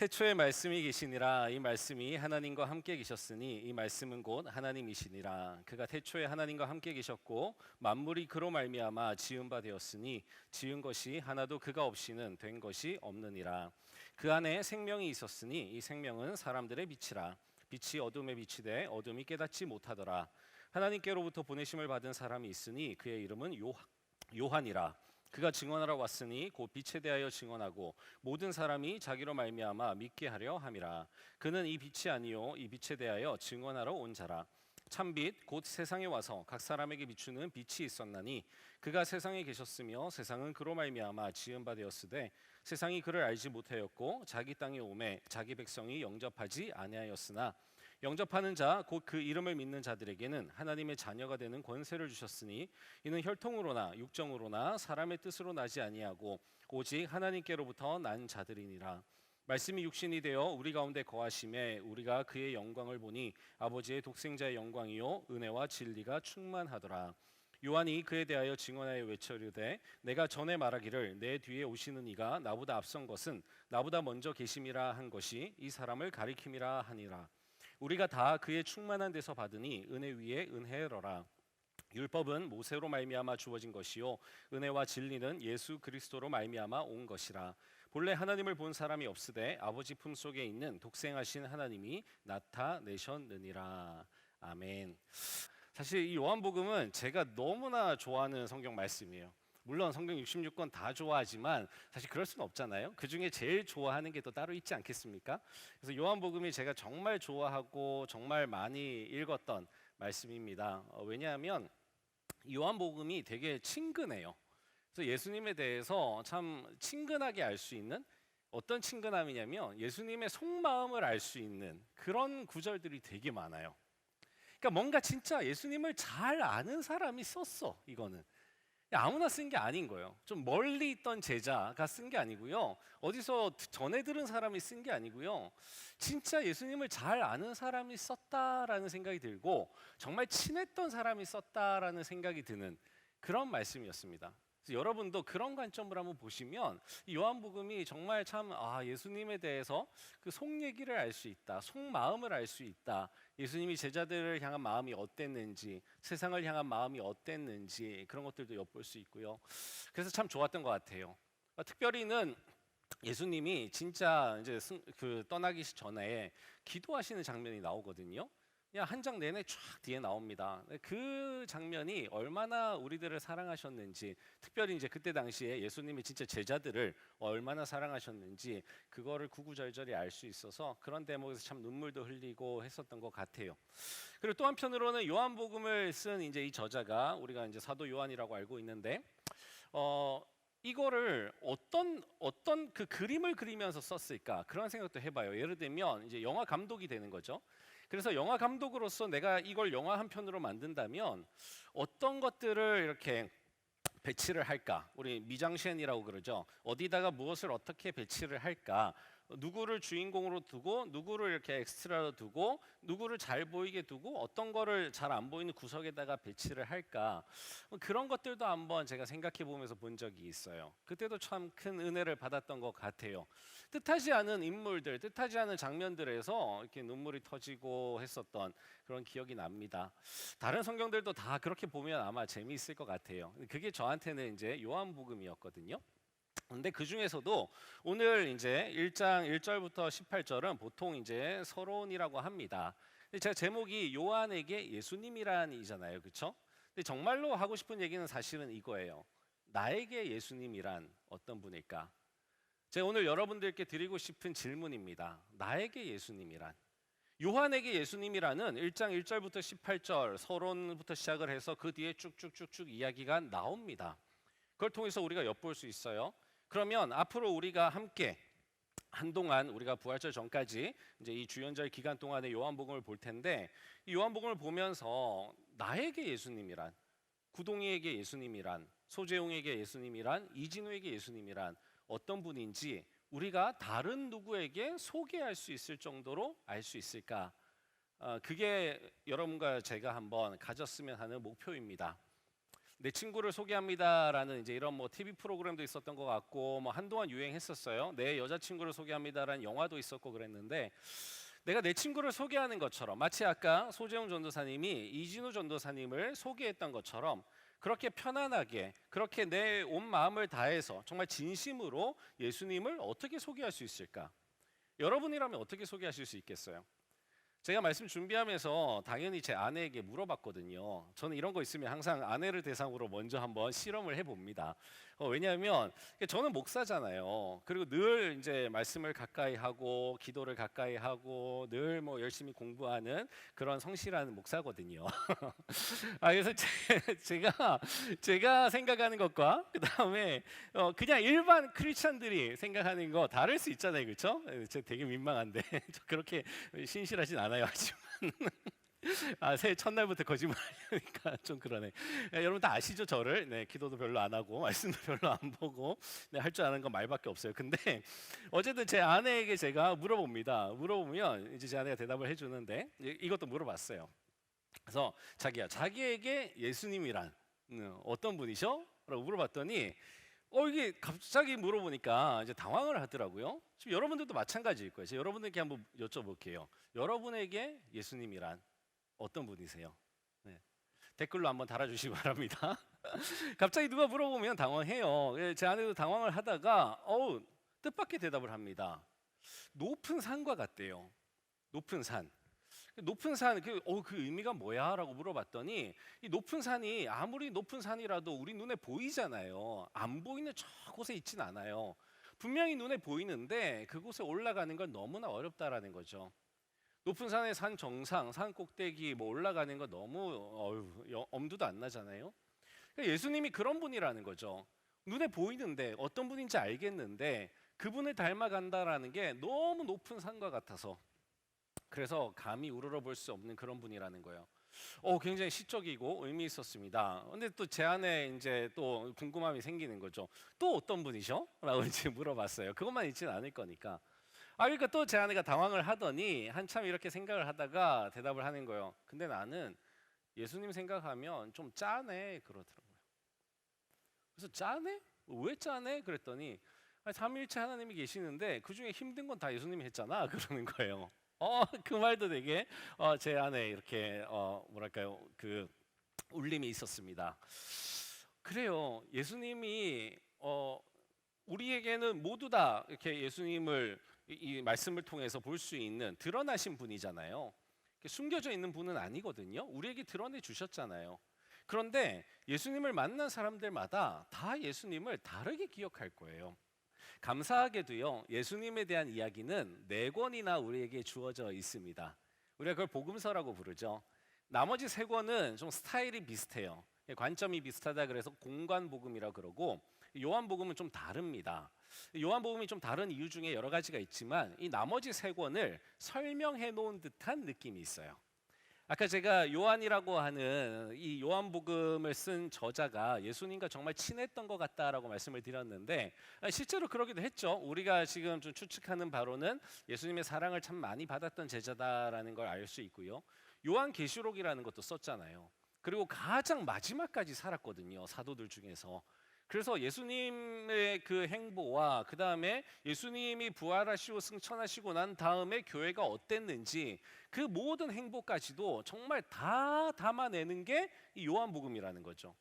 태초에 말씀이 계시니라. 이 말씀이 하나님과 함께 계셨으니 이 말씀은 곧 하나님이시니라. 그가 태초에 하나님과 함께 계셨고 만물이 그로 말미암아 지은 바 되었으니 지은 것이 하나도 그가 없이는 된 것이 없느니라. 그 안에 생명이 있었으니 이 생명은 사람들의 빛이라. 빛이 어둠에 비치되 어둠이 깨닫지 못하더라. 하나님께로부터 보내심을 받은 사람이 있으니 그의 이름은 요한이라. 그가 증언하러 왔으니 곧 빛에 대하여 증언하고 모든 사람이 자기로 말미암아 믿게 하려 함이라. 그는 이 빛이 아니요 이 빛에 대하여 증언하러 온 자라. 참빛 곧 세상에 와서 각 사람에게 비추는 빛이 있었나니 그가 세상에 계셨으며 세상은 그로 말미암아 지은 바 되었으되 세상이 그를 알지 못하였고 자기 땅에 오매 자기 백성이 영접하지 아니하였으나 영접하는 자 곧 그 이름을 믿는 자들에게는 하나님의 자녀가 되는 권세를 주셨으니 이는 혈통으로나 육정으로나 사람의 뜻으로 나지 아니하고 오직 하나님께로부터 난 자들이니라. 말씀이 육신이 되어 우리 가운데 거하심에 우리가 그의 영광을 보니 아버지의 독생자의 영광이요 은혜와 진리가 충만하더라. 요한이 그에 대하여 증언하여 외쳐이르되 내가 전에 말하기를 내 뒤에 오시는 이가 나보다 앞선 것은 나보다 먼저 계심이라 한 것이 이 사람을 가리킴이라 하니라. 우리가 다 그의 충만한 데서 받으니 은혜 위에 은혜로라. 율법은 모세로 말미암아 주어진 것이요 은혜와 진리는 예수 그리스도로 말미암아 온 것이라. 본래 하나님을 본 사람이 없으되 아버지 품속에 있는 독생하신 하나님이 나타내셨느니라. 아멘. 사실 이 요한복음은 제가 너무나 좋아하는 성경 말씀이에요. 물론 성경 66권 다 좋아하지만 사실 그럴 수는 없잖아요. 그중에 제일 좋아하는 게 또 따로 있지 않겠습니까? 그래서 요한복음이 제가 정말 좋아하고 정말 많이 읽었던 말씀입니다. 왜냐하면 요한복음이 되게 친근해요. 그래서 예수님에 대해서 참 친근하게 알 수 있는, 어떤 친근함이냐면 예수님의 속마음을 알 수 있는 그런 구절들이 되게 많아요. 그러니까 뭔가 진짜 예수님을 잘 아는 사람이 썼어. 이거는 아무나 쓴 게 아닌 거예요. 좀 멀리 있던 제자가 쓴 게 아니고요. 어디서 전해 들은 사람이 쓴 게 아니고요. 진짜 예수님을 잘 아는 사람이 썼다라는 생각이 들고 정말 친했던 사람이 썼다라는 생각이 드는 그런 말씀이었습니다. 그래서 여러분도 그런 관점으로 한번 보시면 이 요한복음이 정말 참 예수님에 대해서 그 속 얘기를 알 수 있다, 속마음을 알 수 있다. 예수님이 제자들을 향한 마음이 어땠는지, 세상을 향한 마음이 어땠는지 그런 것들도 엿볼 수 있고요. 그래서 참 좋았던 것 같아요. 특별히는 예수님이 진짜 이제 떠나기 전에 기도하시는 장면이 나오거든요. 그냥 한 장 내내 쫙 뒤에 나옵니다. 그 장면이 얼마나 우리들을 사랑하셨는지, 특별히 이제 그때 당시에 예수님이 진짜 제자들을 얼마나 사랑하셨는지 그거를 구구절절히 알 수 있어서 그런 대목에서 참 눈물도 흘리고 했었던 것 같아요. 그리고 또 한편으로는 요한복음을 쓴 이제 이 저자가 우리가 이제 사도 요한이라고 알고 있는데, 이거를 어떤 그 그림을 그리면서 썼을까 그런 생각도 해봐요. 예를 들면 이제 영화 감독이 되는 거죠. 그래서 영화 감독으로서 내가 이걸 영화 한 편으로 만든다면 어떤 것들을 이렇게 배치를 할까? 우리 미장센이라고 그러죠. 어디다가 무엇을 어떻게 배치를 할까? 누구를 주인공으로 두고 누구를 이렇게 엑스트라로 두고 누구를 잘 보이게 두고 어떤 거를 잘 안 보이는 구석에다가 배치를 할까? 그런 것들도 한번 제가 생각해 보면서 본 적이 있어요. 그때도 참 큰 은혜를 받았던 것 같아요. 뜻하지 않은 인물들, 뜻하지 않은 장면들에서 이렇게 눈물이 터지고 했었던 그런 기억이 납니다. 다른 성경들도 다 그렇게 보면 아마 재미있을 것 같아요. 그게 저한테는 이제 요한복음이었거든요. 근데 그 중에서도 오늘 이제 1장 1절부터 18절은 보통 이제 서론이라고 합니다. 근데 제가 제목이 요한에게 예수님이란이잖아요. 그렇죠? 근데 정말로 하고 싶은 얘기는 사실은 이거예요. 나에게 예수님이란 어떤 분일까? 제가 오늘 여러분들께 드리고 싶은 질문입니다. 나에게 예수님이란? 요한에게 예수님이라는 1장 1절부터 18절 서론부터 시작을 해서 그 뒤에 쭉쭉쭉쭉 이야기가 나옵니다. 그걸 통해서 우리가 엿볼 수 있어요. 그러면 앞으로 우리가 함께 한동안 우리가 부활절 전까지 이제 이 주연절 기간 동안에 요한복음을 볼 텐데, 이 요한복음을 보면서 나에게 예수님이란, 구동이에게 예수님이란, 소재용에게 예수님이란, 이진우에게 예수님이란 어떤 분인지 우리가 다른 누구에게 소개할 수 있을 정도로 알 수 있을까? 그게 여러분과 제가 한번 가졌으면 하는 목표입니다. 내 친구를 소개합니다라는 이제 이런 뭐 TV 프로그램도 있었던 것 같고 뭐 한동안 유행했었어요. 내 여자친구를 소개합니다라는 영화도 있었고 그랬는데 내가 내 친구를 소개하는 것처럼 마치 아까 소재훈 전도사님이 이진우 전도사님을 소개했던 것처럼 그렇게 편안하게 그렇게 내 온 마음을 다해서 정말 진심으로 예수님을 어떻게 소개할 수 있을까? 여러분이라면 어떻게 소개하실 수 있겠어요? 제가 말씀 준비하면서 당연히 제 아내에게 물어봤거든요. 저는 이런 거 있으면 항상 아내를 대상으로 먼저 한번 실험을 해봅니다. 왜냐하면 저는 목사잖아요. 그리고 늘 이제 말씀을 가까이 하고 기도를 가까이 하고 늘 뭐 열심히 공부하는 그런 성실한 목사거든요. 그래서 제가 생각하는 것과 그 다음에 그냥 일반 크리스천들이 생각하는 거 다를 수 있잖아요, 그렇죠? 제가 되게 민망한데 저 그렇게 신실하진 않아요, 하지만. 새해 첫날부터 거짓말하니까 좀 그러네. 여러분 다 아시죠, 저를? 네, 기도도 별로 안 하고 말씀도 별로 안 보고 네, 할 줄 아는 건 말밖에 없어요. 근데 어쨌든 제 아내에게 제가 물어봅니다. 물어보면 이제 제 아내가 대답을 해주는데 이것도 물어봤어요. 그래서 자기에게 예수님이란 어떤 분이셔? 라고 물어봤더니 이게 갑자기 물어보니까 이제 당황을 하더라고요. 지금 여러분들도 마찬가지일 거예요. 제가 여러분들께 한번 여쭤볼게요. 여러분에게 예수님이란 어떤 분이세요? 네. 댓글로 한번 달아주시기 바랍니다. 갑자기 누가 물어보면 당황해요. 제 아내도 당황을 하다가 뜻밖의 대답을 합니다. 높은 산과 같대요. 높은 산. 높은 산, 그 의미가 뭐야? 라고 물어봤더니 이 높은 산이 아무리 높은 산이라도 우리 눈에 보이잖아요. 안 보이는 저 곳에 있진 않아요. 분명히 눈에 보이는데 그곳에 올라가는 건 너무나 어렵다라는 거죠. 높은 산의 산 정상, 산 꼭대기 뭐 올라가는 거 너무 엄두도 안 나잖아요. 그러니까 예수님이 그런 분이라는 거죠. 눈에 보이는데 어떤 분인지 알겠는데 그분을 닮아간다라는 게 너무 높은 산과 같아서 그래서 감히 우러러 볼 수 없는 그런 분이라는 거예요. 굉장히 시적이고 의미 있었습니다. 근데 또 제 안에 이제 또 궁금함이 생기는 거죠. 또 어떤 분이셔? 라고 이제 물어봤어요. 그것만 있지는 않을 거니까. 그러니까 또 제 아내가 당황을 하더니 한참 이렇게 생각을 하다가 대답을 하는 거예요. 근데 나는 예수님 생각하면 좀 짠해 그러더라고요. 그래서 짠해? 왜 짠해? 그랬더니 삼위일체 하나님이 계시는데 그 중에 힘든 건 다 예수님이 했잖아 그러는 거예요. 그 말도 되게 제 안에 이렇게 뭐랄까요 그 울림이 있었습니다. 그래요. 예수님이 우리에게는 모두 다 이렇게 예수님을 이 말씀을 통해서 볼 수 있는 드러나신 분이잖아요. 숨겨져 있는 분은 아니거든요. 우리에게 드러내 주셨잖아요. 그런데 예수님을 만난 사람들마다 다 예수님을 다르게 기억할 거예요. 감사하게도요, 예수님에 대한 이야기는 4권이나 우리에게 주어져 있습니다. 우리가 그걸 복음서라고 부르죠. 나머지 3권은 좀 스타일이 비슷해요. 관점이 비슷하다 그래서 공관복음이라고 그러고 요한복음은 좀 다릅니다. 요한복음이 좀 다른 이유 중에 여러 가지가 있지만 이 나머지 3권을 설명해 놓은 듯한 느낌이 있어요. 아까 제가 요한이라고 하는 이 요한복음을 쓴 저자가 예수님과 정말 친했던 것 같다라고 말씀을 드렸는데 실제로 그러기도 했죠. 우리가 지금 좀 추측하는 바로는 예수님의 사랑을 참 많이 받았던 제자다라는 걸 알 수 있고요. 요한계시록이라는 것도 썼잖아요. 그리고 가장 마지막까지 살았거든요. 사도들 중에서. 그래서 예수님의 그 행보와 그 다음에 예수님이 부활하시고 승천하시고 난 다음에 교회가 어땠는지 그 모든 행보까지도 정말 다 담아내는 게 이 요한복음이라는 거죠.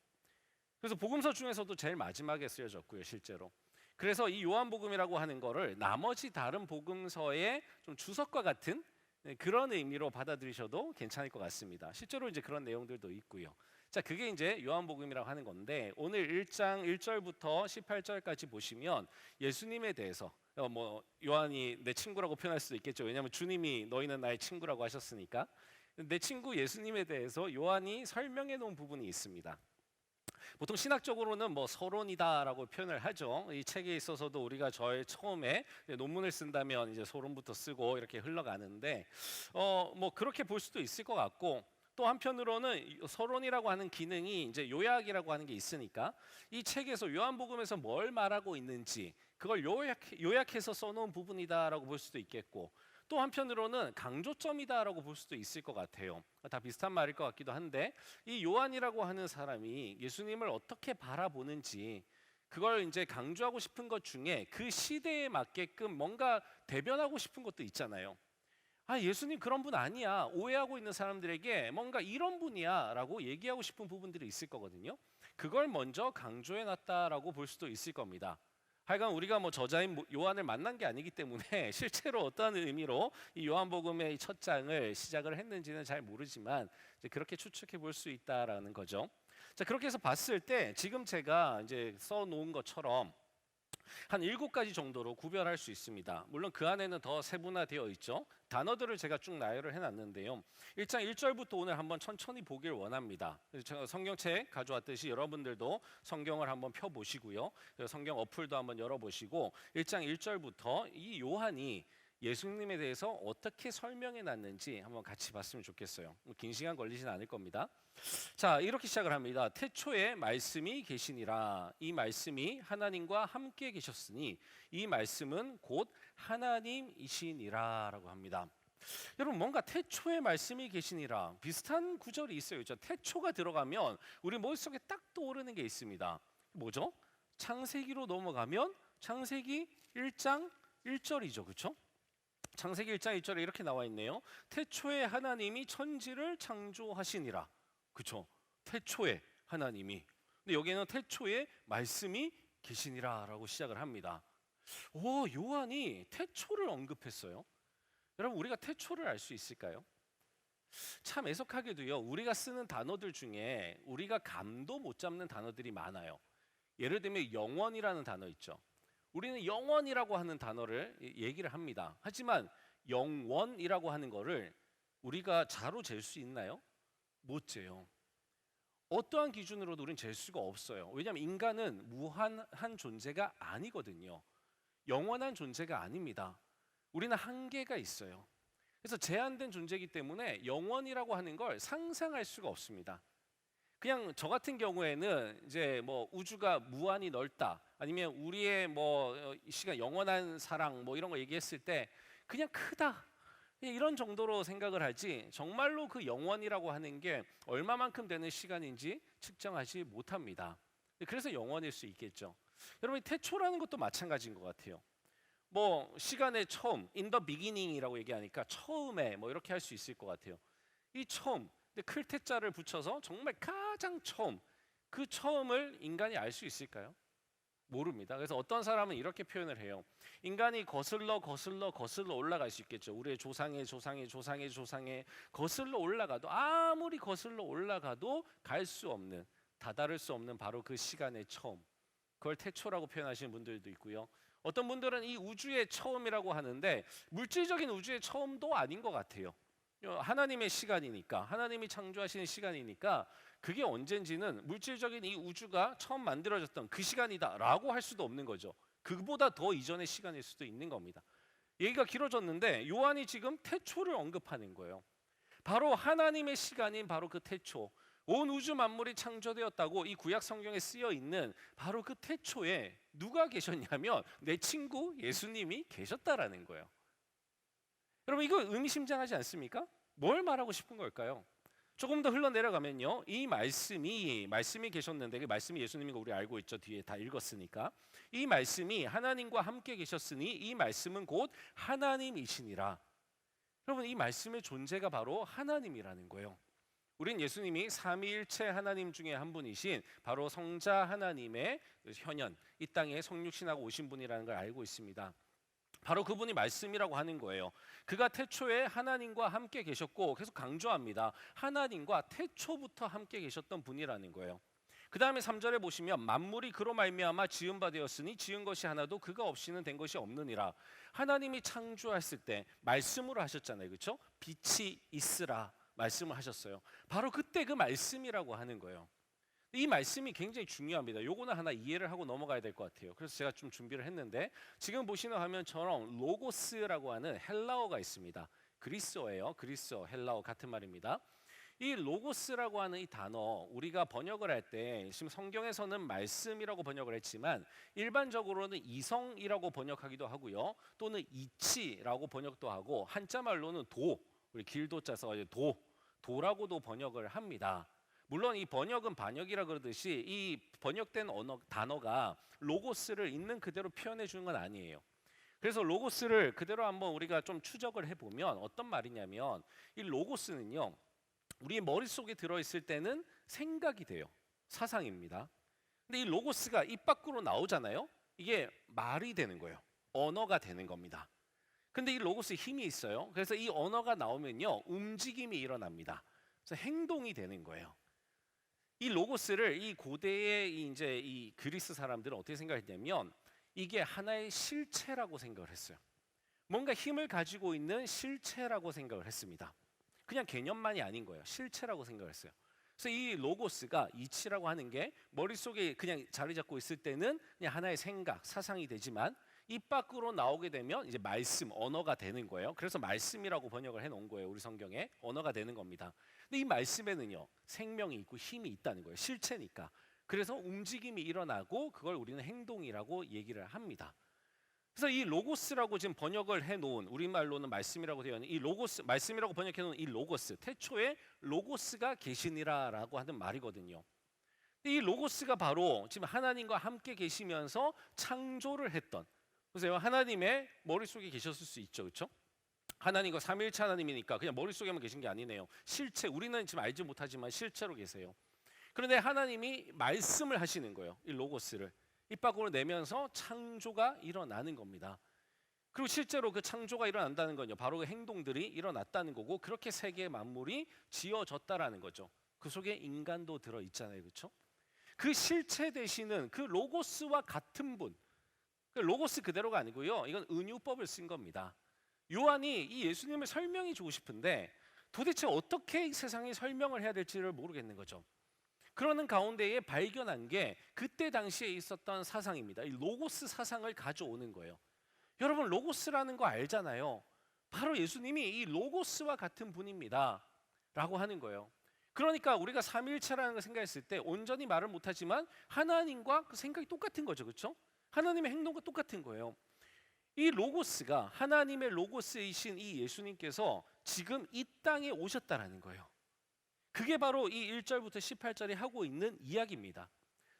그래서 복음서 중에서도 제일 마지막에 쓰여졌고요, 실제로. 그래서 이 요한복음이라고 하는 거를 나머지 다른 복음서의 좀 주석과 같은 그런 의미로 받아들이셔도 괜찮을 것 같습니다. 실제로 이제 그런 내용들도 있고요. 자, 그게 이제 요한복음이라고 하는 건데 오늘 1장 1절부터 18절까지 보시면 예수님에 대해서 뭐 요한이 내 친구라고 표현할 수도 있겠죠. 왜냐하면 주님이 너희는 나의 친구라고 하셨으니까. 내 친구 예수님에 대해서 요한이 설명해 놓은 부분이 있습니다. 보통 신학적으로는 뭐 서론이다라고 표현을 하죠. 이 책에 있어서도 우리가 처음에 논문을 쓴다면 이제 서론부터 쓰고 이렇게 흘러가는데 뭐 그렇게 볼 수도 있을 것 같고 또 한편으로는 서론이라고 하는 기능이 이제 요약이라고 하는 게 있으니까 이 책에서 요한복음에서 뭘 말하고 있는지 그걸 요약해서 써놓은 부분이다라고 볼 수도 있겠고 또 한편으로는 강조점이다라고 볼 수도 있을 것 같아요. 다 비슷한 말일 것 같기도 한데 이 요한이라고 하는 사람이 예수님을 어떻게 바라보는지 그걸 이제 강조하고 싶은 것 중에 그 시대에 맞게끔 뭔가 대변하고 싶은 것도 있잖아요. 아, 예수님 그런 분 아니야. 오해하고 있는 사람들에게 뭔가 이런 분이야 라고 얘기하고 싶은 부분들이 있을 거거든요. 그걸 먼저 강조해 놨다라고 볼 수도 있을 겁니다. 하여간 우리가 뭐 저자인 요한을 만난 게 아니기 때문에 실제로 어떠한 의미로 이 요한복음의 첫 장을 시작을 했는지는 잘 모르지만 이제 그렇게 추측해 볼 수 있다라는 거죠. 자, 그렇게 해서 봤을 때 지금 제가 이제 써 놓은 것처럼 한 7가지 정도로 구별할 수 있습니다. 물론 그 안에는 더 세분화되어 있죠. 단어들을 제가 쭉 나열을 해놨는데요. 1장 1절부터 오늘 한번 천천히 보길 원합니다. 제가 성경책 가져왔듯이 여러분들도 성경을 한번 펴보시고요. 성경 어플도 한번 열어보시고 1장 1절부터 이 요한이 예수님에 대해서 어떻게 설명해 놨는지 한번 같이 봤으면 좋겠어요. 긴 시간 걸리진 않을 겁니다. 자, 이렇게 시작을 합니다. 태초에 말씀이 계시니라. 이 말씀이 하나님과 함께 계셨으니 이 말씀은 곧 하나님이시니라 라고 합니다. 여러분, 뭔가 태초에 말씀이 계시니라 비슷한 구절이 있어요. 그렇죠? 태초가 들어가면 우리 머릿속에 딱 떠오르는 게 있습니다. 뭐죠? 창세기로 넘어가면 창세기 1장 1절이죠. 그렇죠? 창세기 1장 1절에 이렇게 나와 있네요. 태초에 하나님이 천지를 창조하시니라. 그렇죠? 태초에 하나님이. 근데 여기에는 태초에 말씀이 계시니라라고 시작을 합니다. 오, 요한이 태초를 언급했어요. 여러분, 우리가 태초를 알 수 있을까요? 참 애석하게도요. 우리가 쓰는 단어들 중에 우리가 감도 못 잡는 단어들이 많아요. 예를 들면 영원이라는 단어 있죠. 우리는 영원이라고 하는 단어를 얘기를 합니다. 하지만 영원이라고 하는 거를 우리가 자로 잴 수 있나요? 못 재요. 어떠한 기준으로도 우리는 잴 수가 없어요. 왜냐하면 인간은 무한한 존재가 아니거든요. 영원한 존재가 아닙니다. 우리는 한계가 있어요. 그래서 제한된 존재이기 때문에 영원이라고 하는 걸 상상할 수가 없습니다. 그냥 저 같은 경우에는 이제 뭐 우주가 무한히 넓다, 아니면 우리의 뭐 시간 영원한 사랑 뭐 이런 거 얘기했을 때 그냥 크다, 그냥 이런 정도로 생각을 하지 정말로 그 영원이라고 하는 게 얼마만큼 되는 시간인지 측정하지 못합니다. 그래서 영원일 수 있겠죠. 여러분, 태초라는 것도 마찬가지인 것 같아요. 뭐 시간의 처음, in the beginning이라고 얘기하니까 처음에 뭐 이렇게 할 수 있을 것 같아요. 이 처음, 근데 클테자를 붙여서 정말 가장 처음, 그 처음을 인간이 알 수 있을까요? 모릅니다. 그래서 어떤 사람은 이렇게 표현을 해요. 인간이 거슬러 올라갈 수 있겠죠. 우리의 조상의 거슬러 올라가도, 아무리 거슬러 올라가도 갈 수 없는, 다다를 수 없는 바로 그 시간의 처음, 그걸 태초라고 표현하시는 분들도 있고요. 어떤 분들은 이 우주의 처음이라고 하는데 물질적인 우주의 처음도 아닌 것 같아요. 하나님의 시간이니까, 하나님이 창조하시는 시간이니까 그게 언젠지는 물질적인 이 우주가 처음 만들어졌던 그 시간이다라고 할 수도 없는 거죠. 그보다 더 이전의 시간일 수도 있는 겁니다. 얘기가 길어졌는데 요한이 지금 태초를 언급하는 거예요. 바로 하나님의 시간인 바로 그 태초, 온 우주 만물이 창조되었다고 이 구약 성경에 쓰여 있는 바로 그 태초에 누가 계셨냐면 내 친구 예수님이 계셨다라는 거예요. 여러분, 이거 의미심장하지 않습니까? 뭘 말하고 싶은 걸까요? 조금 더 흘러내려가면요, 이 말씀이 계셨는데, 그 말씀이 예수님인 거 우리 알고 있죠. 뒤에 다 읽었으니까. 이 말씀이 하나님과 함께 계셨으니 이 말씀은 곧 하나님이시니라. 여러분, 이 말씀의 존재가 바로 하나님이라는 거예요. 우린 예수님이 삼위일체 하나님 중에 한 분이신 바로 성자 하나님의 현현, 이 땅에 성육신하고 오신 분이라는 걸 알고 있습니다. 바로 그분이 말씀이라고 하는 거예요. 그가 태초에 하나님과 함께 계셨고, 계속 강조합니다. 하나님과 태초부터 함께 계셨던 분이라는 거예요. 그 다음에 3절에 보시면 만물이 그로 말미암아 지은 바 되었으니 지은 것이 하나도 그가 없이는 된 것이 없느니라. 하나님이 창조했을 때 말씀으로 하셨잖아요. 그렇죠? 빛이 있으라 말씀을 하셨어요. 바로 그때 그 말씀이라고 하는 거예요. 이 말씀이 굉장히 중요합니다. 요거는 하나 이해를 하고 넘어가야 될 것 같아요. 그래서 제가 좀 준비를 했는데, 지금 보시는 화면처럼 로고스라고 하는 헬라어가 있습니다. 그리스어예요. 그리스어, 헬라어 같은 말입니다. 이 로고스라고 하는 이 단어 우리가 번역을 할 때 지금 성경에서는 말씀이라고 번역을 했지만 일반적으로는 이성이라고 번역하기도 하고요. 또는 이치라고 번역도 하고 한자 말로는 도, 우리 길도자 써서 도라고도 번역을 합니다. 물론 이 번역은 반역이라 그러듯이 이 번역된 단어가 로고스를 있는 그대로 표현해 주는 건 아니에요. 그래서 로고스를 그대로 한번 우리가 좀 추적을 해보면 어떤 말이냐면 이 로고스는요, 우리 머릿속에 들어있을 때는 생각이 돼요. 사상입니다. 근데 이 로고스가 입 밖으로 나오잖아요. 이게 말이 되는 거예요. 언어가 되는 겁니다. 근데 이 로고스에 힘이 있어요. 그래서 이 언어가 나오면요, 움직임이 일어납니다. 그래서 행동이 되는 거예요. 이 로고스를 이 고대의 이제 이 그리스 사람들은 어떻게 생각했냐면 이게 하나의 실체라고 생각을 했어요. 뭔가 힘을 가지고 있는 실체라고 생각을 했습니다. 그냥 개념만이 아닌 거예요. 실체라고 생각을 했어요. 그래서 이 로고스가 이치라고 하는 게 머릿속에 그냥 자리 잡고 있을 때는 그냥 하나의 생각, 사상이 되지만 입 밖으로 나오게 되면 이제 말씀, 언어가 되는 거예요. 그래서 말씀이라고 번역을 해놓은 거예요. 우리 성경에 언어가 되는 겁니다. 근데 이 말씀에는요, 생명이 있고 힘이 있다는 거예요. 실체니까. 그래서 움직임이 일어나고 그걸 우리는 행동이라고 얘기를 합니다. 그래서 이 로고스라고 지금 번역을 해놓은, 우리말로는 말씀이라고 되어 있는 이 로고스, 말씀이라고 번역해놓은 이 로고스, 태초에 로고스가 계시니라라고 하는 말이거든요. 이 로고스가 바로 지금 하나님과 함께 계시면서 창조를 했던, 보세요, 하나님의 머릿속에 계셨을 수 있죠, 그렇죠? 하나님과 삼위일체 하나님이니까 그냥 머릿속에만 계신 게 아니네요. 실체, 우리는 지금 알지 못하지만 실체로 계세요. 그런데 하나님이 말씀을 하시는 거예요. 이 로고스를 입 밖으로 내면서 창조가 일어나는 겁니다. 그리고 실제로 그 창조가 일어난다는 건요, 바로 그 행동들이 일어났다는 거고, 그렇게 세계 만물이 지어졌다라는 거죠. 그 속에 인간도 들어 있잖아요, 그렇죠? 그 실체 되시는 그 로고스와 같은 분, 그 로고스 그대로가 아니고요, 이건 은유법을 쓴 겁니다. 요한이 이 예수님을 설명해 주고 싶은데 도대체 어떻게 이 세상에 설명을 해야 될지를 모르겠는 거죠. 그러는 가운데에 발견한 게 그때 당시에 있었던 사상입니다. 이 로고스 사상을 가져오는 거예요. 여러분, 로고스라는 거 알잖아요. 바로 예수님이 이 로고스와 같은 분입니다 라고 하는 거예요. 그러니까 우리가 삼위일체라는 걸 생각했을 때 온전히 말을 못하지만 하나님과 그 생각이 똑같은 거죠, 그렇죠? 하나님의 행동과 똑같은 거예요. 이 로고스가, 하나님의 로고스이신 이 예수님께서 지금 이 땅에 오셨다라는 거예요. 그게 바로 이 1절부터 18절이 하고 있는 이야기입니다.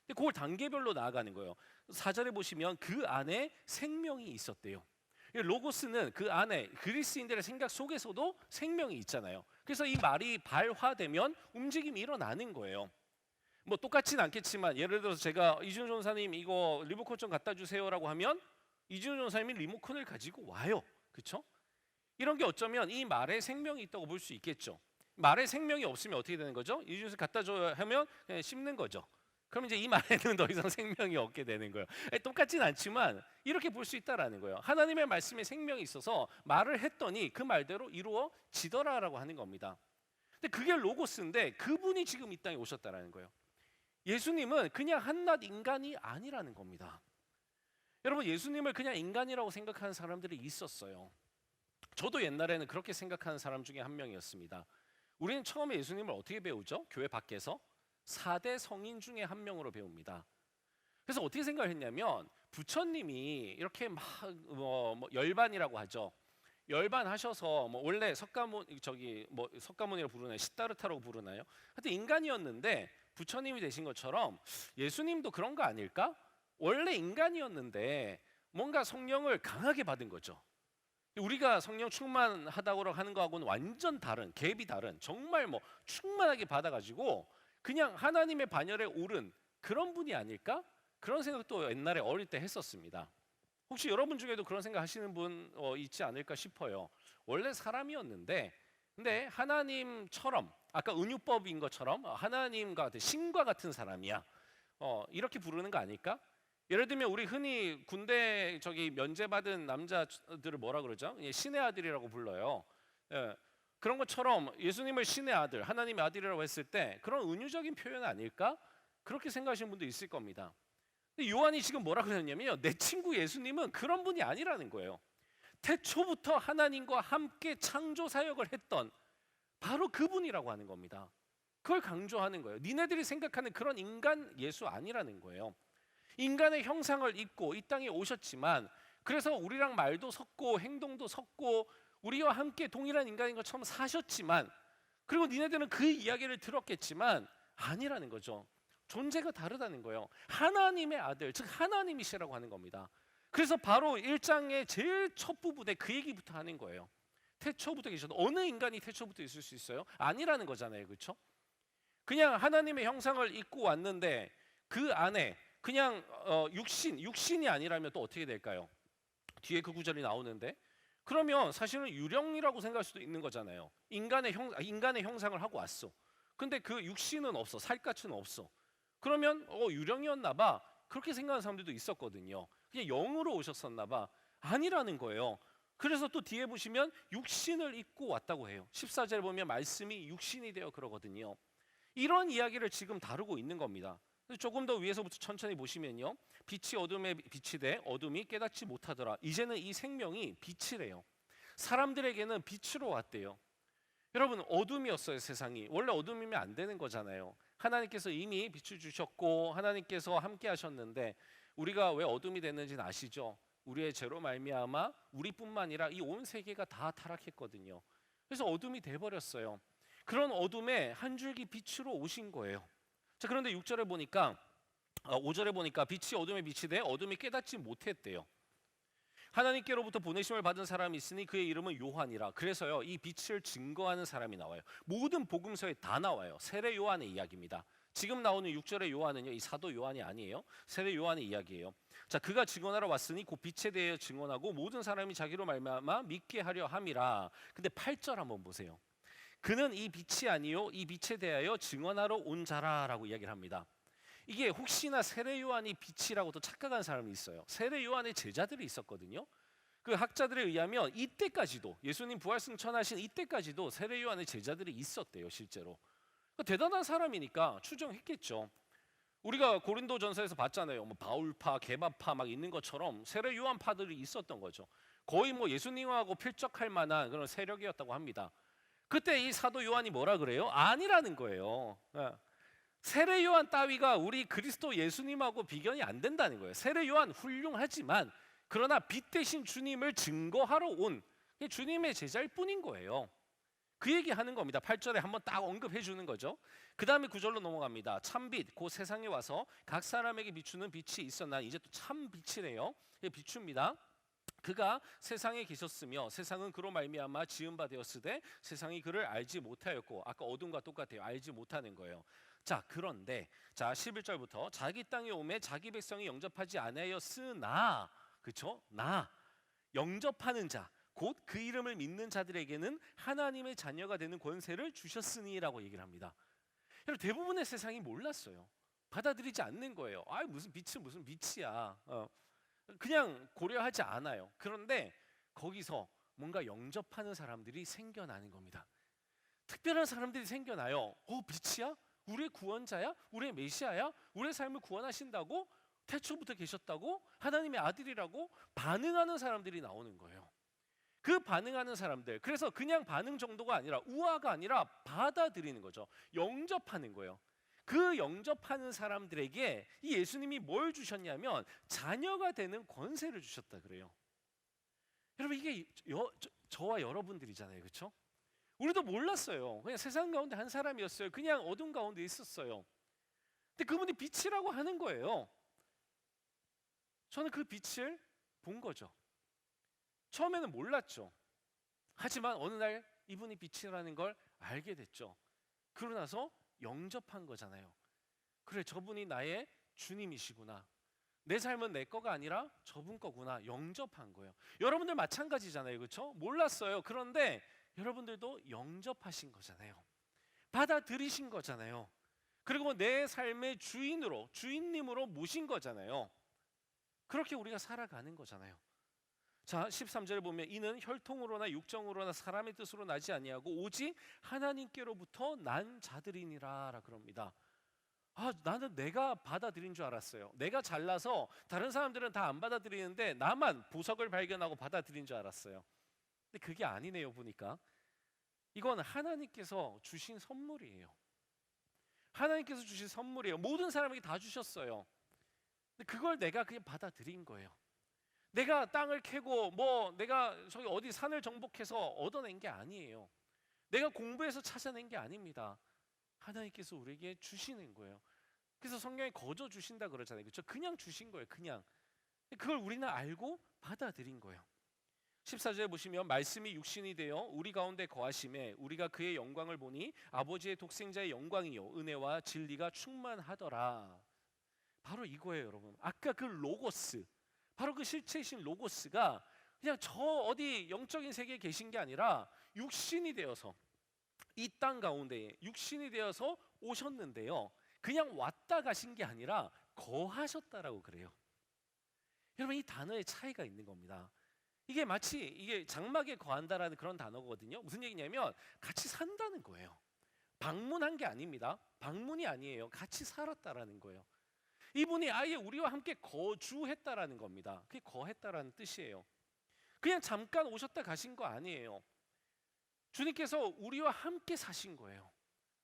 근데 그걸 단계별로 나아가는 거예요. 4절에 보시면 그 안에 생명이 있었대요. 로고스는 그 안에 그리스인들의 생각 속에서도 생명이 있잖아요. 그래서 이 말이 발화되면 움직임이 일어나는 거예요. 뭐 똑같진 않겠지만 예를 들어서 제가 이준호 전사님 이거 리모컨 좀 갖다 주세요라고 하면 이준호 전사님이 리모컨을 가지고 와요. 그렇죠? 이런 게 어쩌면 이 말에 생명이 있다고 볼 수 있겠죠. 말에 생명이 없으면 어떻게 되는 거죠? 이준호 선생 갖다 줘야 하면 그냥 씹는 거죠. 그럼 이제 이 말에는 더 이상 생명이 없게 되는 거예요. 똑같진 않지만 이렇게 볼 수 있다라는 거예요. 하나님의 말씀에 생명이 있어서 말을 했더니 그 말대로 이루어지더라라고 하는 겁니다. 근데 그게 로고스인데 그분이 지금 이 땅에 오셨다라는 거예요. 예수님은 그냥 한낱 인간이 아니라는 겁니다. 여러분, 예수님을 그냥 인간이라고 생각하는 사람들이 있었어요. 저도 옛날에는 그렇게 생각하는 사람 중에 한 명이었습니다. 우리는 처음에 예수님을 어떻게 배우죠? 교회 밖에서 4대 성인 중에 한 명으로 배웁니다. 그래서 어떻게 생각을 했냐면 부처님이 이렇게 막 열반이라고 하죠. 열반하셔서 뭐 원래 석가모니라고 부르나요? 시다르타라고 부르나요? 하여튼 인간이었는데 부처님이 되신 것처럼 예수님도 그런 거 아닐까? 원래 인간이었는데 뭔가 성령을 강하게 받은 거죠. 우리가 성령 충만하다고 하는 거하고는 완전 다른, 갭이 다른, 정말 뭐 충만하게 받아가지고 그냥 하나님의 반열에 오른 그런 분이 아닐까? 그런 생각도 옛날에 어릴 때 했었습니다. 혹시 여러분 중에도 그런 생각 하시는 분 있지 않을까 싶어요. 원래 사람이었는데 근데 하나님처럼, 아까 은유법인 것처럼 하나님과 같은, 신과 같은 사람이야. 이렇게 부르는 거 아닐까? 예를 들면 우리 흔히 군대 면제받은 남자들을 뭐라 그러죠? 신의 아들이라고 불러요. 예, 그런 것처럼 예수님을 신의 아들, 하나님의 아들이라고 했을 때 그런 은유적인 표현 아닐까? 그렇게 생각하시는 분도 있을 겁니다. 근데 요한이 지금 뭐라 그랬냐면요, 내 친구 예수님은 그런 분이 아니라는 거예요. 태초부터 하나님과 함께 창조 사역을 했던 바로 그분이라고 하는 겁니다. 그걸 강조하는 거예요. 니네들이 생각하는 그런 인간 예수 아니라는 거예요. 인간의 형상을 입고 이 땅에 오셨지만, 그래서 우리랑 말도 섞고 행동도 섞고 우리와 함께 동일한 인간인 것처럼 사셨지만, 그리고 니네들은 그 이야기를 들었겠지만 아니라는 거죠. 존재가 다르다는 거예요. 하나님의 아들, 즉 하나님이시라고 하는 겁니다. 그래서 바로 1장의 제일 첫 부분에 그 얘기부터 하는 거예요. 태초부터 계셔도, 어느 인간이 태초부터 있을 수 있어요? 아니라는 거잖아요. 그렇죠? 그냥 하나님의 형상을 입고 왔는데 그 안에 그냥 육신이 아니라면 또 어떻게 될까요? 뒤에 그 구절이 나오는데, 그러면 사실은 유령이라고 생각할 수도 있는 거잖아요. 인간의 형상을 하고 왔어. 근데 그 육신은 없어. 살갗은 없어. 그러면 유령이었나 봐. 그렇게 생각하는 사람들도 있었거든요. 그냥 영으로 오셨었나 봐. 아니라는 거예요. 그래서 또 뒤에 보시면 육신을 입고 왔다고 해요. 14절에 보면 말씀이 육신이 되어 그러거든요. 이런 이야기를 지금 다루고 있는 겁니다. 조금 더 위에서부터 천천히 보시면요, 빛이 어둠에 비치되 어둠이 깨닫지 못하더라. 이제는 이 생명이 빛이래요. 사람들에게는 빛으로 왔대요. 여러분, 어둠이었어요. 세상이 원래 어둠이면 안 되는 거잖아요. 하나님께서 이미 빛을 주셨고 하나님께서 함께 하셨는데, 우리가 왜 어둠이 됐는지는 아시죠? 우리의 죄로 말미암아 우리뿐만 아니라 이 온 세계가 다 타락했거든요. 그래서 어둠이 돼버렸어요. 그런 어둠에 한 줄기 빛으로 오신 거예요. 자, 그런데 6절에 보니까 5절에 보니까 빛이 어둠에 비치되 어둠이 깨닫지 못했대요. 하나님께로부터 보내심을 받은 사람이 있으니 그의 이름은 요한이라. 그래서요, 이 빛을 증거하는 사람이 나와요. 모든 복음서에 다 나와요. 세례 요한의 이야기입니다. 지금 나오는 6절의 요한은요, 이 사도 요한이 아니에요. 세례 요한의 이야기예요. 자, 그가 증언하러 왔으니 그 빛에 대해 증언하고 모든 사람이 자기로 말미암아 믿게 하려 함이라. 근데 8절 한번 보세요. 그는 이 빛이 아니요 이 빛에 대하여 증언하러 온 자라라고 이야기를 합니다. 이게 혹시나 세례 요한이 빛이라고 또 착각한 사람이 있어요. 세례 요한의 제자들이 있었거든요. 그 학자들에 의하면 이때까지도, 예수님 부활 승천하신 이때까지도 세례 요한의 제자들이 있었대요. 실제로 대단한 사람이니까 추정했겠죠. 우리가 고린도전서에서 봤잖아요. 뭐 바울파, 게바파 막 있는 것처럼 세례 요한파들이 있었던 거죠. 거의 뭐 예수님하고 필적할 만한 그런 세력이었다고 합니다. 그때 이 사도 요한이 뭐라 그래요? 아니라는 거예요. 세례 요한 따위가 우리 그리스도 예수님하고 비견이 안 된다는 거예요. 세례 요한 훌륭하지만, 그러나 빛 대신 주님을 증거하러 온 주님의 제자일 뿐인 거예요. 그 얘기하는 겁니다. 8절에 한번 딱 언급해 주는 거죠. 그 다음에 9절로 넘어갑니다. 참빛, 그 세상에 와서 각 사람에게 비추는 빛이 있었나. 이제 또 참빛이래요. 비춥니다. 그가 세상에 계셨으며 세상은 그로 말미암아 지은 바 되었으되 세상이 그를 알지 못하였고, 아까 어둠과 똑같아요. 알지 못하는 거예요. 자, 그런데 11절부터 자기 땅에 오매 자기 백성이 영접하지 아니하였으나, 그렇죠? 나 영접하는 자, 곧 그 이름을 믿는 자들에게는 하나님의 자녀가 되는 권세를 주셨으니라고 얘기를 합니다. 여러분, 대부분의 세상이 몰랐어요. 받아들이지 않는 거예요. 아, 무슨 빛은 무슨 빛이야. 그냥 고려하지 않아요. 그런데 거기서 뭔가 영접하는 사람들이 생겨나는 겁니다. 특별한 사람들이 생겨나요. 빛이야? 우리의 구원자야? 우리의 메시아야? 우리의 삶을 구원하신다고? 태초부터 계셨다고? 하나님의 아들이라고? 반응하는 사람들이 나오는 거예요. 그 반응하는 사람들, 그래서 그냥 반응 정도가 아니라, 우화가 아니라 받아들이는 거죠. 영접하는 거예요. 그 영접하는 사람들에게 이 예수님이 뭘 주셨냐면 자녀가 되는 권세를 주셨다 그래요. 여러분, 이게 저와 여러분들이잖아요. 그렇죠? 우리도 몰랐어요. 그냥 세상 가운데 한 사람이었어요. 그냥 어둠 가운데 있었어요. 근데 그분이 빛이라고 하는 거예요. 저는 그 빛을 본 거죠. 처음에는 몰랐죠. 하지만 어느 날 이분이 빛이라는 걸 알게 됐죠. 그러고 나서 영접한 거잖아요. 그래, 저분이 나의 주님이시구나. 내 삶은 내 거가 아니라 저분 거구나. 영접한 거예요. 여러분들 마찬가지잖아요. 그렇죠? 몰랐어요. 그런데 여러분들도 영접하신 거잖아요. 받아들이신 거잖아요. 그리고 내 삶의 주인님으로 모신 거잖아요. 그렇게 우리가 살아가는 거잖아요. 자, 13절을 보면 이는 혈통으로나 육정으로나 사람의 뜻으로 나지 아니하고 오직 하나님께로부터 난 자들이니라 그럽니다. 나는 내가 받아들인 줄 알았어요. 내가 잘나서 다른 사람들은 다 안 받아들이는데 나만 보석을 발견하고 받아들인 줄 알았어요. 근데 그게 아니네요. 보니까 이건 하나님께서 주신 선물이에요. 하나님께서 주신 선물이에요. 모든 사람에게 다 주셨어요. 근데 그걸 내가 그냥 받아들인 거예요. 내가 땅을 캐고 내가 저기 어디 산을 정복해서 얻어낸 게 아니에요. 내가 공부해서 찾아낸 게 아닙니다. 하나님께서 우리에게 주시는 거예요. 그래서 성경에 거저 주신다 그러잖아요. 그렇죠? 그냥 주신 거예요. 그냥. 그걸 우리는 알고 받아들인 거예요. 14절에 보시면 말씀이 육신이 되어 우리 가운데 거하심에 우리가 그의 영광을 보니 아버지의 독생자의 영광이요 은혜와 진리가 충만하더라. 바로 이거예요, 여러분. 아까 그 로고스, 바로 그 실체이신 로고스가 그냥 저 어디 영적인 세계에 계신 게 아니라 육신이 되어서 이 땅 가운데에 육신이 되어서 오셨는데요. 그냥 왔다 가신 게 아니라 거하셨다라고 그래요. 여러분, 이 단어의 차이가 있는 겁니다. 이게 마치 이게 장막에 거한다라는 그런 단어거든요. 무슨 얘기냐면 같이 산다는 거예요. 방문한 게 아닙니다. 방문이 아니에요. 같이 살았다라는 거예요. 이분이 아예 우리와 함께 거주했다라는 겁니다. 그게 거했다라는 뜻이에요. 그냥 잠깐 오셨다 가신 거 아니에요. 주님께서 우리와 함께 사신 거예요.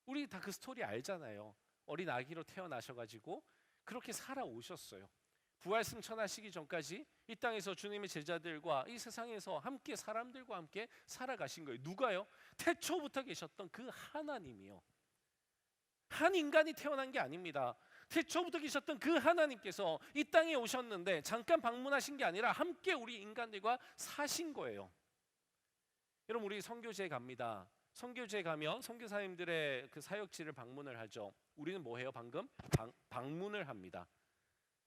우리 다 그 스토리 알잖아요. 어린 아기로 태어나셔가지고 그렇게 살아오셨어요. 부활 승천하시기 전까지 이 땅에서 주님의 제자들과 이 세상에서 함께 사람들과 함께 살아가신 거예요. 누가요? 태초부터 계셨던 그 하나님이요. 한 인간이 태어난 게 아닙니다. 태초부터 계셨던 그 하나님께서 이 땅에 오셨는데 잠깐 방문하신 게 아니라 함께 우리 인간들과 사신 거예요. 여러분, 우리 선교지에 갑니다. 선교지에 가면 선교사님들의 그 사역지를 방문을 하죠. 우리는 뭐 해요? 방금 방문을 합니다.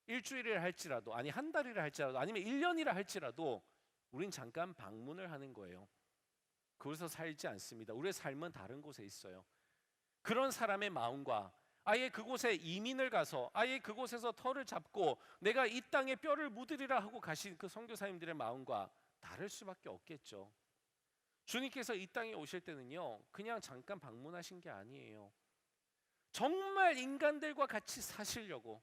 일주일을 할지라도, 아니 한 달이라 할지라도, 아니면 1년이라 할지라도 우린 잠깐 방문을 하는 거예요. 거기서 살지 않습니다. 우리의 삶은 다른 곳에 있어요. 그런 사람의 마음과 아예 그곳에 이민을 가서 아예 그곳에서 터를 잡고 내가 이 땅에 뼈를 묻으리라 하고 가신 그 선교사님들의 마음과 다를 수밖에 없겠죠. 주님께서 이 땅에 오실 때는요, 그냥 잠깐 방문하신 게 아니에요. 정말 인간들과 같이 사시려고,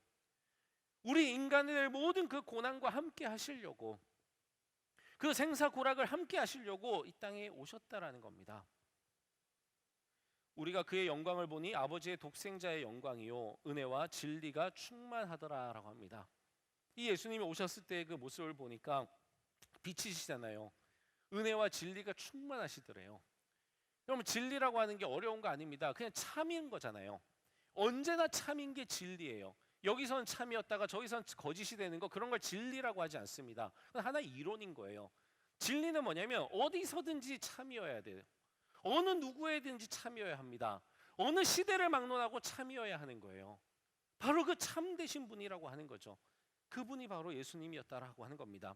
우리 인간의 모든 그 고난과 함께 하시려고, 그 생사고락을 함께 하시려고 이 땅에 오셨다라는 겁니다. 우리가 그의 영광을 보니 아버지의 독생자의 영광이요 은혜와 진리가 충만하더라라고 합니다. 이 예수님이 오셨을 때 그 모습을 보니까 빛이시잖아요. 은혜와 진리가 충만하시더래요. 여러분, 진리라고 하는 게 어려운 거 아닙니다. 그냥 참인 거잖아요. 언제나 참인 게 진리예요. 여기선 참이었다가 저기선 거짓이 되는 거, 그런 걸 진리라고 하지 않습니다. 그건 하나의 이론인 거예요. 진리는 뭐냐면 어디서든지 참이어야 돼요. 어느 누구에든지 참이어야 합니다. 어느 시대를 막론하고 참이어야 하는 거예요. 바로 그 참되신 분이라고 하는 거죠. 그분이 바로 예수님이었다라고 하는 겁니다.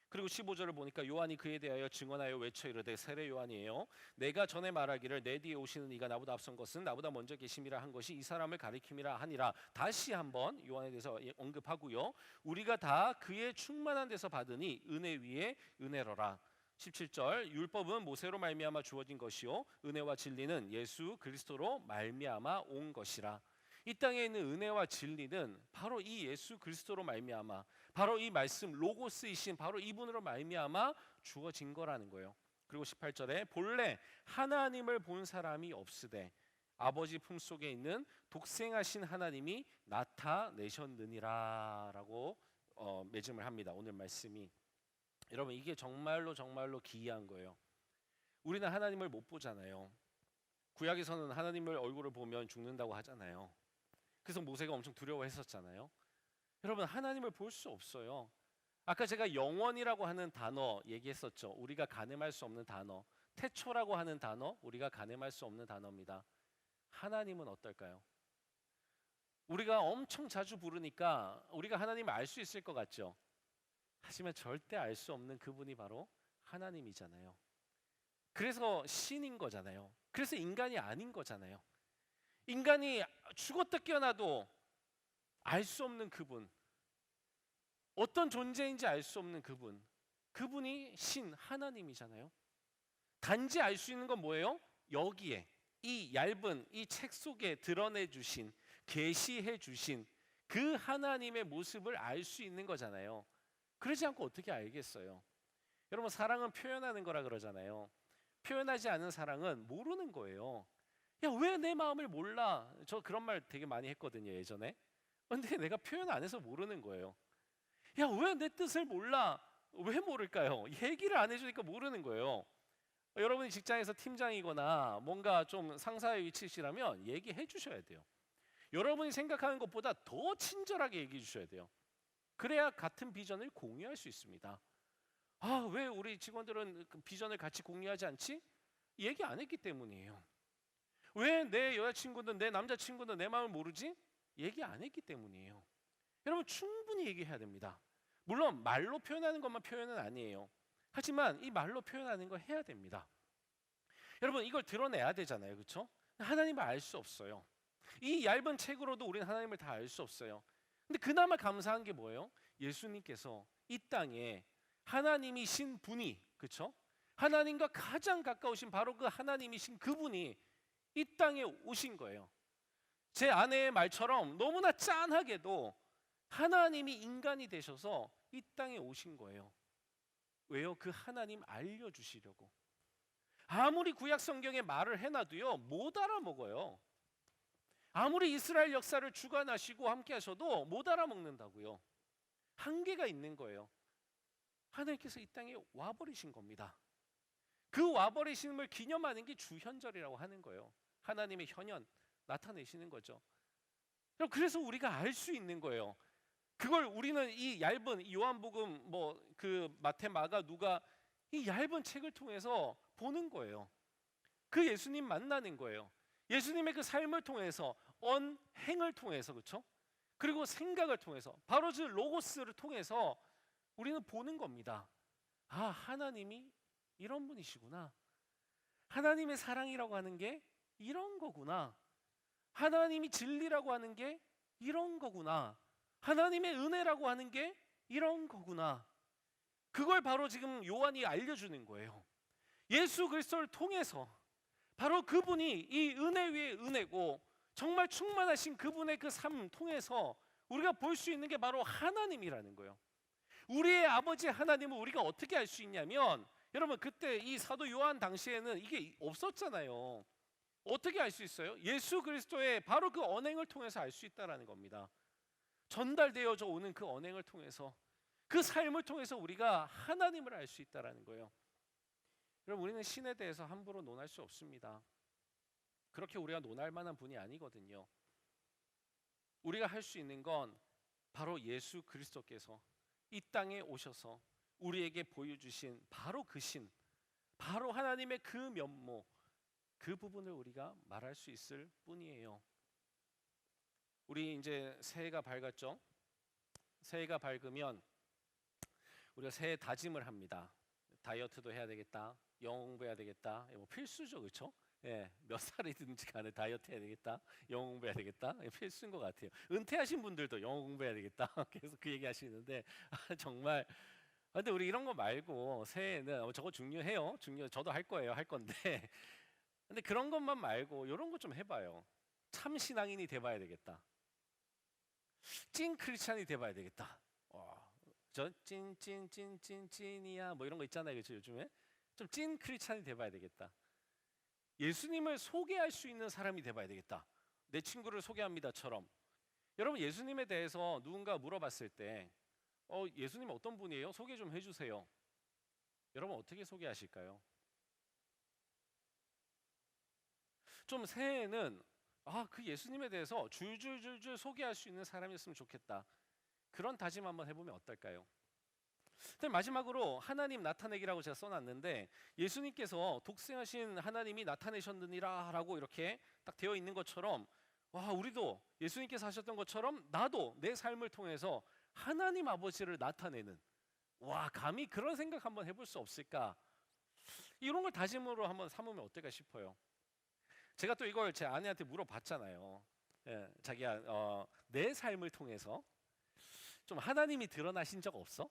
그리고 15절을 보니까 요한이 그에 대하여 증언하여 외쳐 이르되 세례 요한이에요. 내가 전에 말하기를 내 뒤에 오시는 이가 나보다 앞선 것은 나보다 먼저 계심이라 한 것이 이 사람을 가리킴이라 하니라. 다시 한번 요한에 대해서 언급하고요. 우리가 다 그의 충만한 데서 받으니 은혜 위에 은혜로라. 17절 율법은 모세로 말미암아 주어진 것이요 은혜와 진리는 예수 그리스도로 말미암아 온 것이라. 이 땅에 있는 은혜와 진리는 바로 이 예수 그리스도로 말미암아, 바로 이 말씀 로고스이신 바로 이분으로 말미암아 주어진 거라는 거예요. 그리고 18절에 본래 하나님을 본 사람이 없으되 아버지 품속에 있는 독생하신 하나님이 나타내셨느니라라고 매짐을 합니다. 오늘 말씀이. 여러분, 이게 정말로 기이한 거예요. 우리는 하나님을 못 보잖아요. 구약에서는 하나님을 얼굴을 보면 죽는다고 하잖아요. 그래서 모세가 엄청 두려워했었잖아요. 여러분, 하나님을 볼 수 없어요. 아까 제가 영원이라고 하는 단어 얘기했었죠. 우리가 가늠할 수 없는 단어. 태초라고 하는 단어, 우리가 가늠할 수 없는 단어입니다. 하나님은 어떨까요? 우리가 엄청 자주 부르니까 우리가 하나님을 알 수 있을 것 같죠. 하지만 절대 알 수 없는 그분이 바로 하나님이잖아요. 그래서 신인 거잖아요. 그래서 인간이 아닌 거잖아요. 인간이 죽었다 깨어나도 알 수 없는 그분, 어떤 존재인지 알 수 없는 그분, 그분이 신 하나님이잖아요. 단지 알 수 있는 건 뭐예요? 여기에 이 얇은 이 책 속에 드러내 주신, 계시해 주신 그 하나님의 모습을 알 수 있는 거잖아요. 그러지 않고 어떻게 알겠어요? 여러분, 사랑은 표현하는 거라 그러잖아요. 표현하지 않은 사랑은 모르는 거예요. 야, 왜 내 마음을 몰라? 저 그런 말 되게 많이 했거든요, 예전에. 근데 내가 표현 안 해서 모르는 거예요. 야, 왜 내 뜻을 몰라? 왜 모를까요? 얘기를 안 해주니까 모르는 거예요. 여러분이 직장에서 팀장이거나 뭔가 좀 상사의 위치시라면 얘기해 주셔야 돼요. 여러분이 생각하는 것보다 더 친절하게 얘기해 주셔야 돼요. 그래야 같은 비전을 공유할 수 있습니다. 아, 왜 우리 직원들은 그 비전을 같이 공유하지 않지? 얘기 안 했기 때문이에요. 왜 내 여자친구든 내 남자친구든 내 마음을 모르지? 얘기 안 했기 때문이에요. 여러분 충분히 얘기해야 됩니다. 물론 말로 표현하는 것만 표현은 아니에요. 하지만 이 말로 표현하는 거 해야 됩니다. 여러분 이걸 드러내야 되잖아요. 그렇죠? 하나님을 알 수 없어요. 이 얇은 책으로도 우리는 하나님을 다 알 수 없어요. 근데 그나마 감사한 게 뭐예요? 예수님께서 이 땅에 하나님이신 분이, 그렇죠? 하나님과 가장 가까우신 바로 그 하나님이신 그분이 이 땅에 오신 거예요. 제 아내의 말처럼 너무나 짠하게도 하나님이 인간이 되셔서 이 땅에 오신 거예요. 왜요? 그 하나님 알려주시려고. 아무리 구약 성경에 말을 해놔도요 못 알아먹어요. 아무리 이스라엘 역사를 주관하시고 함께 하셔도 못 알아먹는다고요. 한계가 있는 거예요. 하나님께서 이 땅에 와버리신 겁니다. 그 와버리심을 기념하는 게 주현절이라고 하는 거예요. 하나님의 현현 나타내시는 거죠. 그래서 우리가 알 수 있는 거예요. 그걸 우리는 이 얇은 요한복음 뭐 그 마태 마가 누가 이 얇은 책을 통해서 보는 거예요. 그 예수님 만나는 거예요. 예수님의 그 삶을 통해서 언행을 통해서, 그렇죠? 그리고 생각을 통해서 바로 그 로고스를 통해서 우리는 보는 겁니다. 아, 하나님이 이런 분이시구나. 하나님의 사랑이라고 하는 게 이런 거구나. 하나님이 진리라고 하는 게 이런 거구나. 하나님의 은혜라고 하는 게 이런 거구나. 그걸 바로 지금 요한이 알려주는 거예요. 예수 그리스도를 통해서 바로 그분이 이 은혜 위에 은혜고 정말 충만하신 그분의 그 삶 통해서 우리가 볼 수 있는 게 바로 하나님이라는 거예요. 우리의 아버지 하나님을 우리가 어떻게 알 수 있냐면, 여러분 그때 이 사도 요한 당시에는 이게 없었잖아요. 어떻게 알 수 있어요? 예수 그리스도의 바로 그 언행을 통해서 알 수 있다라는 겁니다. 전달되어져 오는 그 언행을 통해서, 그 삶을 통해서 우리가 하나님을 알 수 있다라는 거예요. 여러분 우리는 신에 대해서 함부로 논할 수 없습니다. 그렇게 우리가 논할 만한 분이 아니거든요. 우리가 할 수 있는 건 바로 예수 그리스도께서 이 땅에 오셔서 우리에게 보여주신 바로 그 신, 바로 하나님의 그 면모, 그 부분을 우리가 말할 수 있을 뿐이에요. 우리 이제 새해가 밝았죠? 새해가 밝으면 우리가 새해 다짐을 합니다. 다이어트도 해야 되겠다. 영어 공부해야 되겠다. 뭐 필수죠, 그렇죠? 예, 몇 살이든지 간에 다이어트 해야 되겠다. 영어 공부해야 되겠다. 필수인 것 같아요. 은퇴하신 분들도 영어 공부해야 되겠다. 계속 그 얘기 하시는데 정말. 근데 우리 이런 거 말고 새해는 저거 중요해요. 저도 할 거예요. 할 건데. 근데 그런 것만 말고 이런 거 좀 해봐요. 참 신앙인이 돼봐야 되겠다. 찐 크리스찬이 돼봐야 되겠다. 저 찐이야 뭐 이런 거 있잖아요, 그렇죠? 요즘에 좀 찐 크리스찬이 돼봐야 되겠다. 예수님을 소개할 수 있는 사람이 돼봐야 되겠다. 내 친구를 소개합니다처럼. 여러분 예수님에 대해서 누군가 물어봤을 때 예수님 어떤 분이에요? 소개 좀 해주세요. 여러분 어떻게 소개하실까요? 좀 새해에는 그 예수님에 대해서 줄줄줄줄 소개할 수 있는 사람이었으면 좋겠다. 그런 다짐 한번 해보면 어떨까요? 마지막으로 하나님 나타내기라고 제가 써놨는데, 예수님께서 독생하신 하나님이 나타내셨느니라 라고 이렇게 딱 되어 있는 것처럼, 우리도 예수님께서 하셨던 것처럼 나도 내 삶을 통해서 하나님 아버지를 나타내는, 감히 그런 생각 한번 해볼 수 없을까? 이런 걸 다짐으로 한번 삼으면 어떨까 싶어요. 제가 또 이걸 제 아내한테 물어봤잖아요. 예, 자기야 내 삶을 통해서 좀 하나님이 드러나신 적 없어?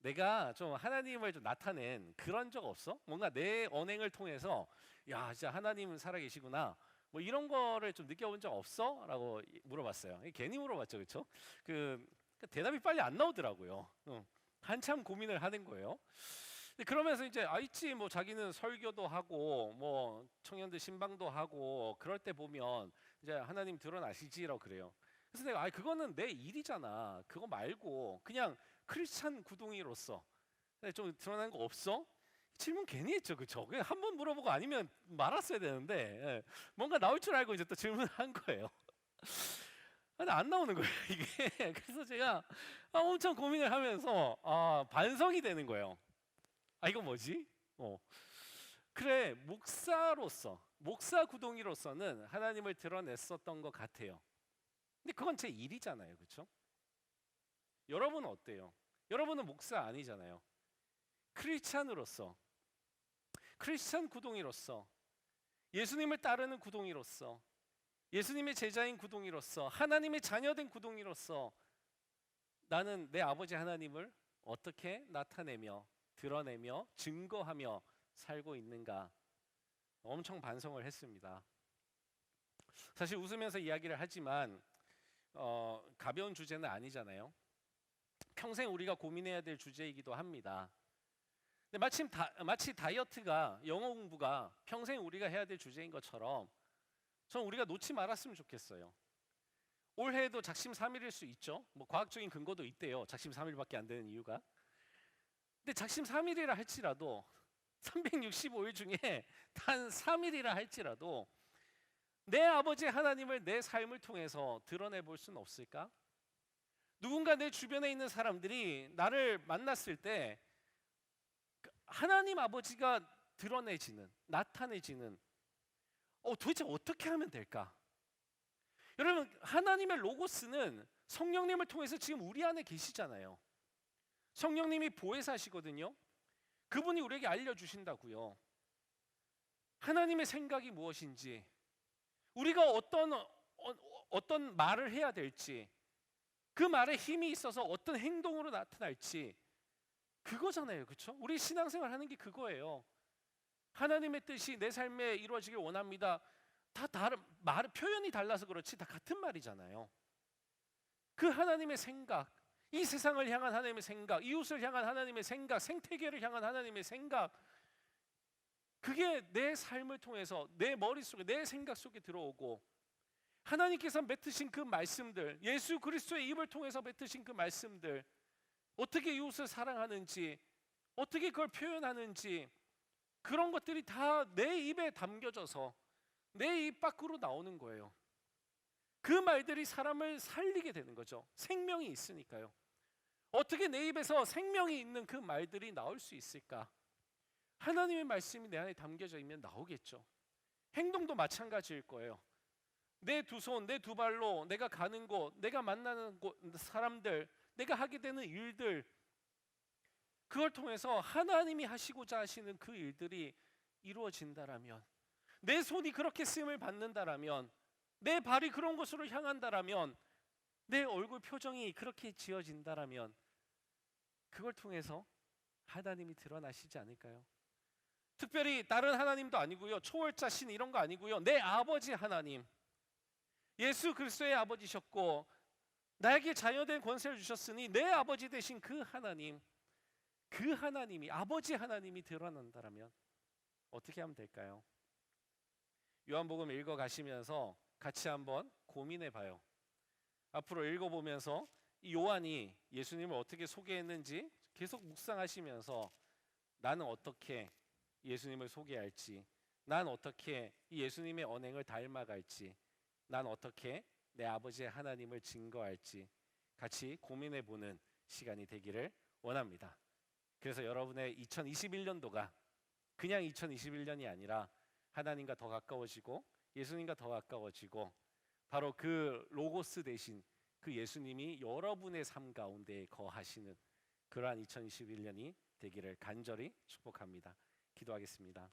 내가 좀 하나님을 좀 나타낸 그런 적 없어? 뭔가 내 언행을 통해서 야 진짜 하나님 살아계시구나 뭐 이런 거를 좀 느껴본 적 없어? 라고 물어봤어요. 괜히 물어봤죠, 그렇죠? 그 대답이 빨리 안 나오더라고요. 한참 고민을 하는 거예요. 근데 그러면서 이제 있지 뭐 자기는 설교도 하고 뭐 청년들 신방도 하고 그럴 때 보면 이제 하나님 드러나시지라고 그래요. 그래서 내가 그거는 내 일이잖아. 그거 말고 그냥 크리스찬 구둥이로서 좀 드러나는 거 없어? 질문 괜히 했죠, 그쵸? 그냥 한 번 물어보고 아니면 말았어야 되는데 뭔가 나올 줄 알고 이제 또 질문한 거예요. 근데 안 나오는 거예요, 이게. 그래서 제가 엄청 고민을 하면서 반성이 되는 거예요. 이거 뭐지? 그래, 목사 구동이로서는 하나님을 드러냈었던 것 같아요. 근데 그건 제 일이잖아요, 그렇죠? 여러분은 어때요? 여러분은 목사 아니잖아요. 크리스찬으로서, 크리스찬 구동이로서, 예수님을 따르는 구동이로서, 예수님의 제자인 구동이로서, 하나님의 자녀된 구동이로서 나는 내 아버지 하나님을 어떻게 나타내며 드러내며 증거하며 살고 있는가, 엄청 반성을 했습니다. 사실 웃으면서 이야기를 하지만 가벼운 주제는 아니잖아요. 평생 우리가 고민해야 될 주제이기도 합니다. 근데 마치 다이어트가, 영어 공부가 평생 우리가 해야 될 주제인 것처럼 전 우리가 놓지 말았으면 좋겠어요. 올해에도 작심삼일일 수 있죠. 뭐 과학적인 근거도 있대요. 작심삼일밖에 안 되는 이유가. 근데 작심삼일이라 할지라도 365일 중에 단 3일이라 할지라도 내 아버지 하나님을 내 삶을 통해서 드러내 볼 수는 없을까? 누군가 내 주변에 있는 사람들이 나를 만났을 때 하나님 아버지가 드러내지는, 나타내지는 도대체 어떻게 하면 될까? 여러분, 하나님의 로고스는 성령님을 통해서 지금 우리 안에 계시잖아요. 성령님이 보혜사시거든요. 그분이 우리에게 알려주신다고요. 하나님의 생각이 무엇인지, 우리가 어떤 말을 해야 될지, 그 말에 힘이 있어서 어떤 행동으로 나타날지, 그거잖아요, 그렇죠? 우리 신앙생활 하는 게 그거예요. 하나님의 뜻이 내 삶에 이루어지길 원합니다. 다 다른 표현이 달라서 그렇지 다 같은 말이잖아요. 그 하나님의 생각, 이 세상을 향한 하나님의 생각, 이웃을 향한 하나님의 생각, 생태계를 향한 하나님의 생각, 그게 내 삶을 통해서 내 머릿속에, 내 생각 속에 들어오고, 하나님께서 뱉으신 그 말씀들, 예수 그리스도의 입을 통해서 뱉으신 그 말씀들, 어떻게 이웃을 사랑하는지, 어떻게 그걸 표현하는지, 그런 것들이 다 내 입에 담겨져서 내 입 밖으로 나오는 거예요. 그 말들이 사람을 살리게 되는 거죠. 생명이 있으니까요. 어떻게 내 입에서 생명이 있는 그 말들이 나올 수 있을까? 하나님의 말씀이 내 안에 담겨져 있으면 나오겠죠. 행동도 마찬가지일 거예요. 내 두 손, 내 두 발로 내가 가는 곳, 내가 만나는 곳, 사람들, 내가 하게 되는 일들, 그걸 통해서 하나님이 하시고자 하시는 그 일들이 이루어진다라면, 내 손이 그렇게 쓰임을 받는다라면, 내 발이 그런 곳으로 향한다라면, 내 얼굴 표정이 그렇게 지어진다라면, 그걸 통해서 하나님이 드러나시지 않을까요? 특별히 다른 하나님도 아니고요, 초월자 신 이런 거 아니고요, 내 아버지 하나님, 예수 그리스도의 아버지셨고 나에게 자녀된 권세를 주셨으니 내 아버지 되신 그 하나님, 그 하나님이, 아버지 하나님이 드러난다라면 어떻게 하면 될까요? 요한복음 읽어가시면서 같이 한번 고민해 봐요. 앞으로 읽어보면서 이 요한이 예수님을 어떻게 소개했는지 계속 묵상하시면서 나는 어떻게 예수님을 소개할지, 난 어떻게 이 예수님의 언행을 닮아갈지, 난 어떻게 내 아버지의 하나님을 증거할지 같이 고민해보는 시간이 되기를 원합니다. 그래서 여러분의 2021년도가 그냥 2021년이 아니라 하나님과 더 가까워지고 예수님과 더 가까워지고, 바로 그 로고스 대신 그 예수님이 여러분의 삶 가운데 거하시는 그러한 2021년이 되기를 간절히 축복합니다. 기도하겠습니다.